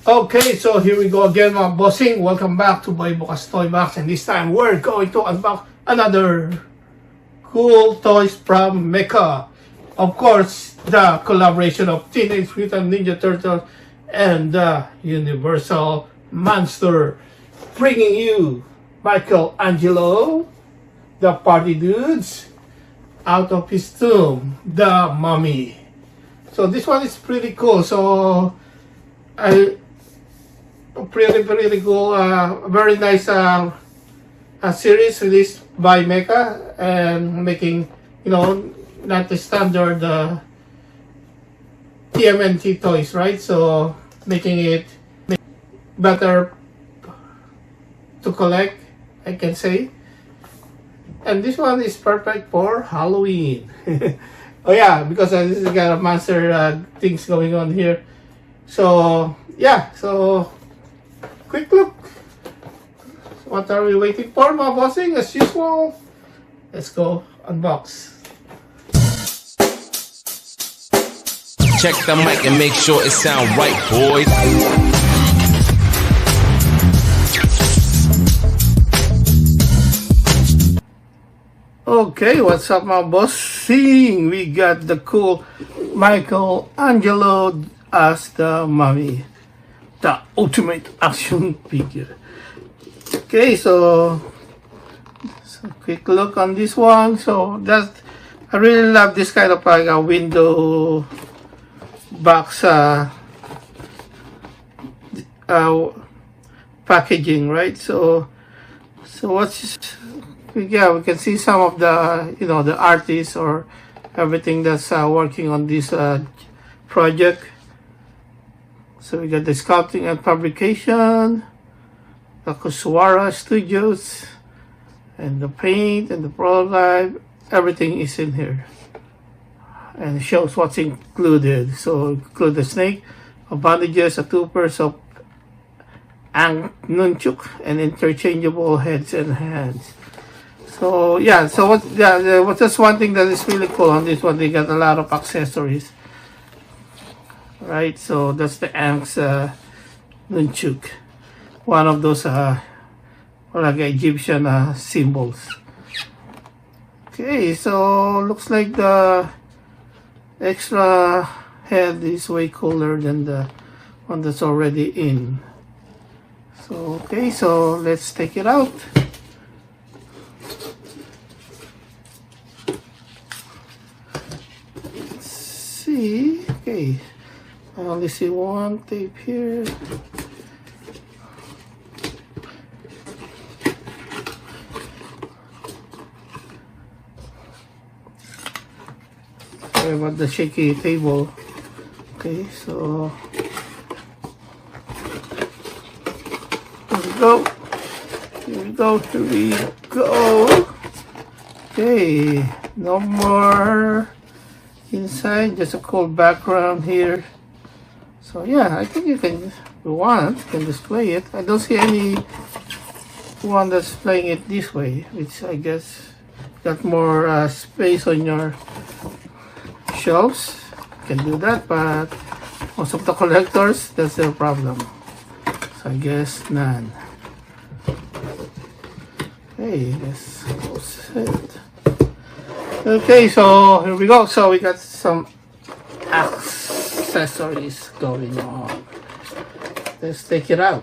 Okay, so here we go again, mga bossing. Welcome back to Boy Bukas Toy Box, and this time we're going to unbox another cool toys from NECA. Of course, the collaboration of Teenage Mutant Ninja Turtles and the Universal Monster, bringing you Michelangelo, the party dudes, out of his tomb, the mummy. So this one is pretty cool. So pretty cool, very nice series released by NECA, and making, not the standard TMNT toys, right? So making it better to collect, I can say. And this one is perfect for Halloween. Oh yeah, because this is got a monster things going on here. So yeah, so quick look. What are we waiting for, mga bossing? As usual, let's go unbox. Check the mic and make sure it sound right, boys. Okay, what's up, mga bossing? We got the cool Michelangelo as the mummy, the ultimate action figure. Okay, so quick look on this one. So I really love this kind of like a window box packaging, right? So what's, yeah, we can see some of the the artists or everything that's working on this project. So we got the sculpting and fabrication, the Kuswara Studios, and the paint and the prototype. Everything is in here, and it shows what's included. So include the snake, bandages, a 2 pairs of ankh, nunchuk, and interchangeable heads and hands. So yeah, so what's just one thing that is really cool on this one? They got a lot of accessories, right? So that's the ankh's nunchuk, one of those like Egyptian symbols. Okay, so looks like the extra head is way cooler than the one that's already in. So okay, so let's take it out. Let's see. Okay, I only see one tape here. Sorry about the shaky table. Okay, so here we go. Here we go. Here we go. Okay, no more inside, just a cool background here. So yeah, I think you can, if you want, you can display it. I don't see any one that's playing it this way, which I guess got more space on your shelves. You can do that, but most of the collectors, that's their problem. So I guess none. Okay, let's close it. Okay, so here we go. So we got some accessories going on. Let's take it out.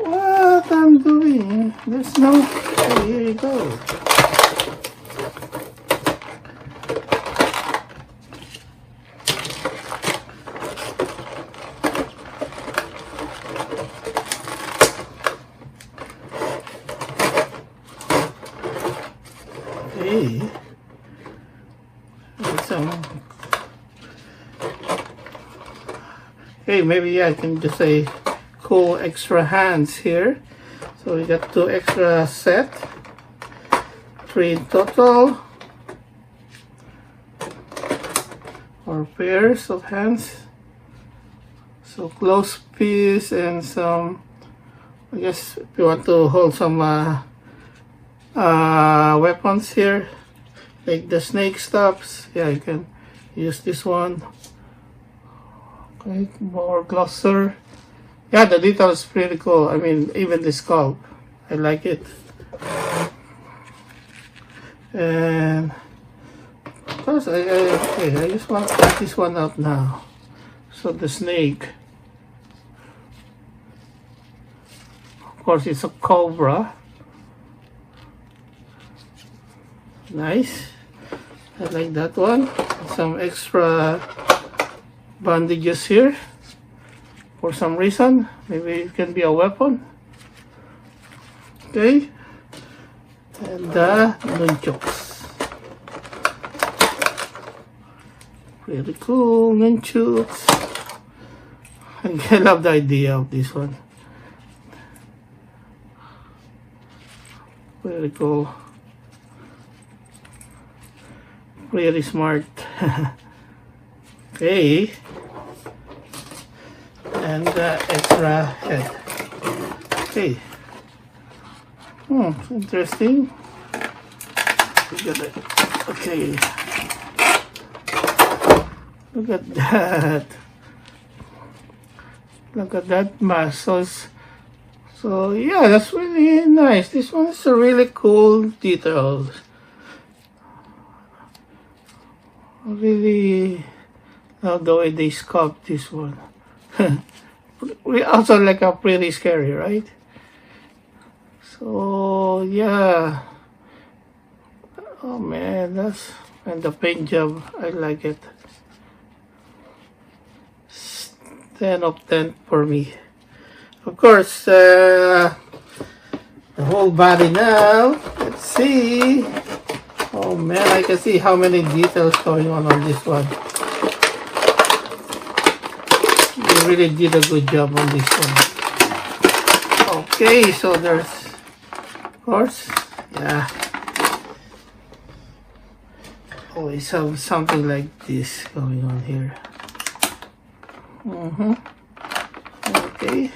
What I'm doing? There's no. Okay, here you go. Okay. Okay, maybe I can just say cool extra hands here. So we got 2 extra set, 3 in total, or pairs of hands. So close piece and some, I guess if you want to hold some weapons here, like the snake stops. Yeah, you can use this one. Okay, more closer. Yeah, the detail is pretty cool. I mean, even the scalp, I like it. And of course, I just want to take this one out now. So the snake, of course, it's a cobra. Nice. I like that one. Some extra bandages here for some reason. Maybe it can be a weapon. Okay. And the nunchuks. Pretty cool nunchuks. I love the idea of this one. Very cool. Really smart. Okay. And extra head. Okay. Interesting. Look at it. Okay. Look at that. Look at that mask. So yeah, that's really nice. This one is a really cool detail. Really love the way they sculpt this one. We also like a pretty scary, right? So yeah. Oh man, and the paint job, I like it. 10 of 10 for me. Of course, the whole body now. Let's see. Oh man, I can see how many details going on this one. They really did a good job on this one. Okay, so there's, of course, yeah. Always have something like this going on here. Okay.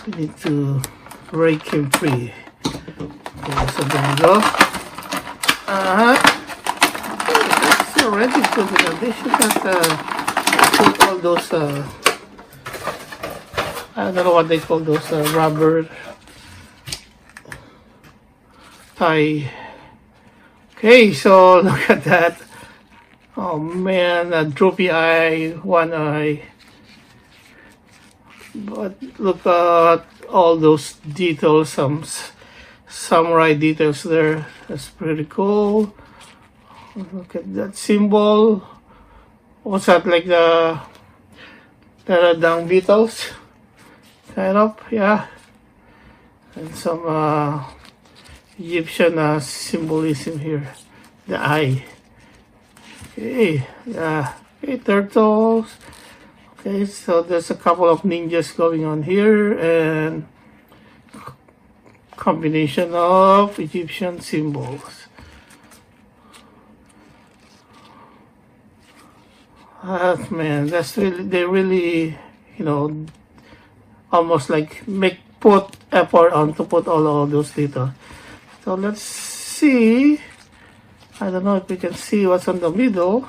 We need to break him free. Okay, so there we go. It's already good enough. They should not put all those, I don't know what they call those, rubber tie. Okay, so look at that. Oh man, a droopy eye, one eye. But look at all those details, some samurai details there. That's pretty cool. Look at that symbol. What's that, like the dung beetles? Kind of, yeah. And some Egyptian symbolism here. The eye. Okay, yeah. Okay, turtles. Okay, so there's a couple of ninjas going on here and combination of Egyptian symbols. Man, that's really, they really, you know, almost like put effort on to put all those details. So let's see. I don't know if we can see what's on the middle.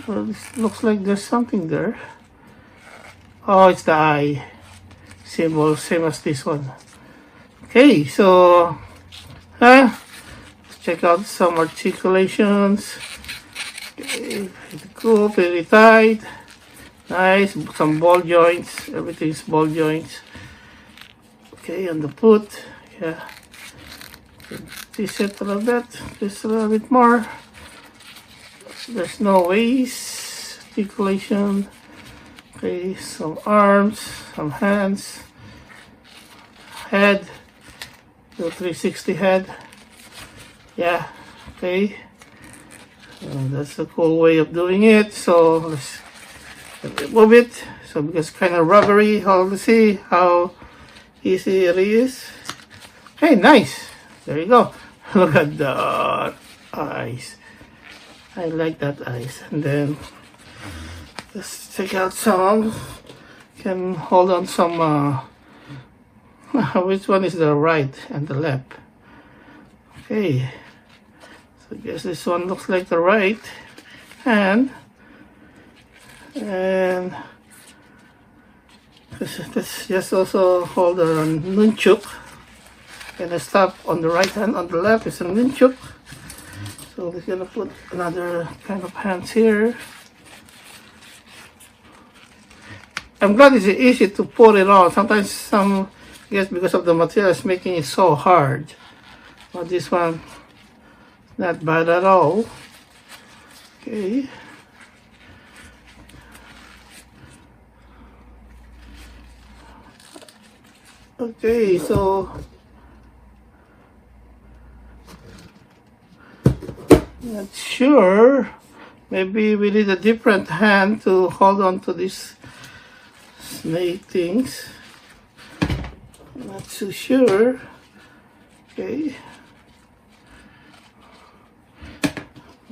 Well, it looks like there's something there. Oh, it's the eye symbol, same as this one. Okay, so let's check out some articulations. Okay, pretty cool, pretty tight. Nice, some ball joints. Everything's ball joints. Okay, on the foot, yeah. Twist it a little bit, just a little bit more. There's no waist, articulation. Okay, some arms, some hands, head, the 360 head. Yeah, okay. That's a cool way of doing it. So let's remove it. So because kind of rubbery, let's see how easy it is. Hey, nice. There you go. Look at the eyes. I like that eyes. And then let's take out some can hold on some. Which one is the right and the left? Okay, so I guess this one looks like the right hand, and let's just also hold a nunchuk. And I stop on the right hand, on the left is a nunchuk. So we're gonna put another kind of hands here. I'm glad it's easy to put it on. Sometimes some, I guess because of the material, is making it so hard. But this one, not bad at all. Okay. Okay, so not sure. Maybe we need a different hand to hold on to these snake things. Not so sure. Okay.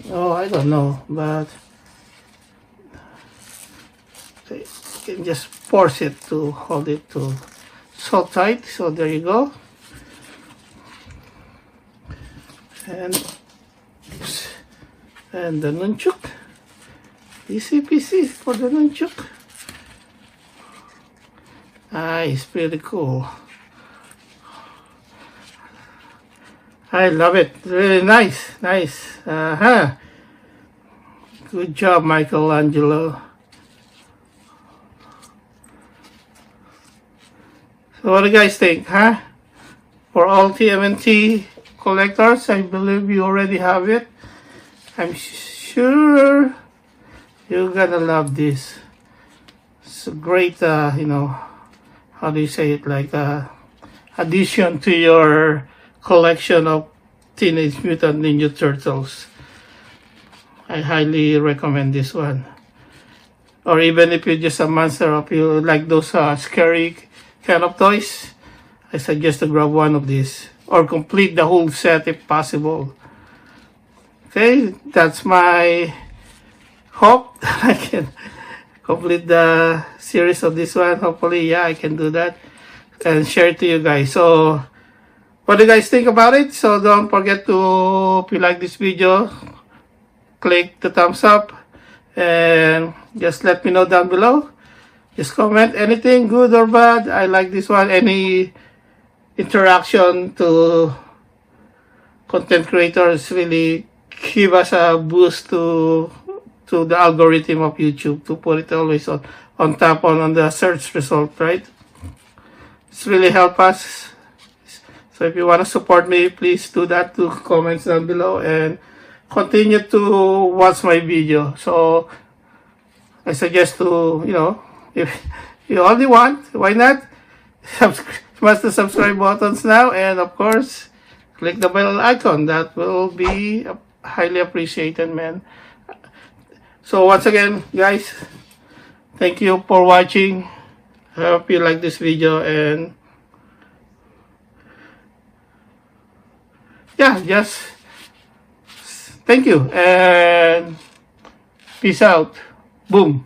Oh, I don't know, but okay, you can just force it to hold it to so tight. So there you go. And the nunchuk. Easy peasy for the nunchuk. It's pretty cool. I love it. Really nice. Nice. Good job, Michelangelo. So what do you guys think, huh? For all TMNT collectors, I believe you already have it. I'm sure you're gonna love this. It's a great, how do you say it, like addition to your collection of Teenage Mutant Ninja Turtles. I highly recommend this one. Or even if you're just a monster, if you like those scary kind of toys, I suggest to grab one of these. Or complete the whole set if possible. Okay, that's my hope that I can complete the series of this one. Hopefully, yeah, I can do that and share it to you guys. So, what do you guys think about it? So, don't forget to, if you like this video, click the thumbs up and just let me know down below. Just comment anything, good or bad. I like this one. Any interaction to content creators really give us a boost to the algorithm of YouTube to put it always on top on the search result, right? It's really help us. So if you want to support me, please do that to comments down below and continue to watch my video. So I suggest to, if you only want, why not? Smash the subscribe buttons now, and of course, click the bell icon. That will be highly appreciated, man. So once again, guys, thank you for watching. I hope you like this video, and yeah, just thank you and peace out. Boom.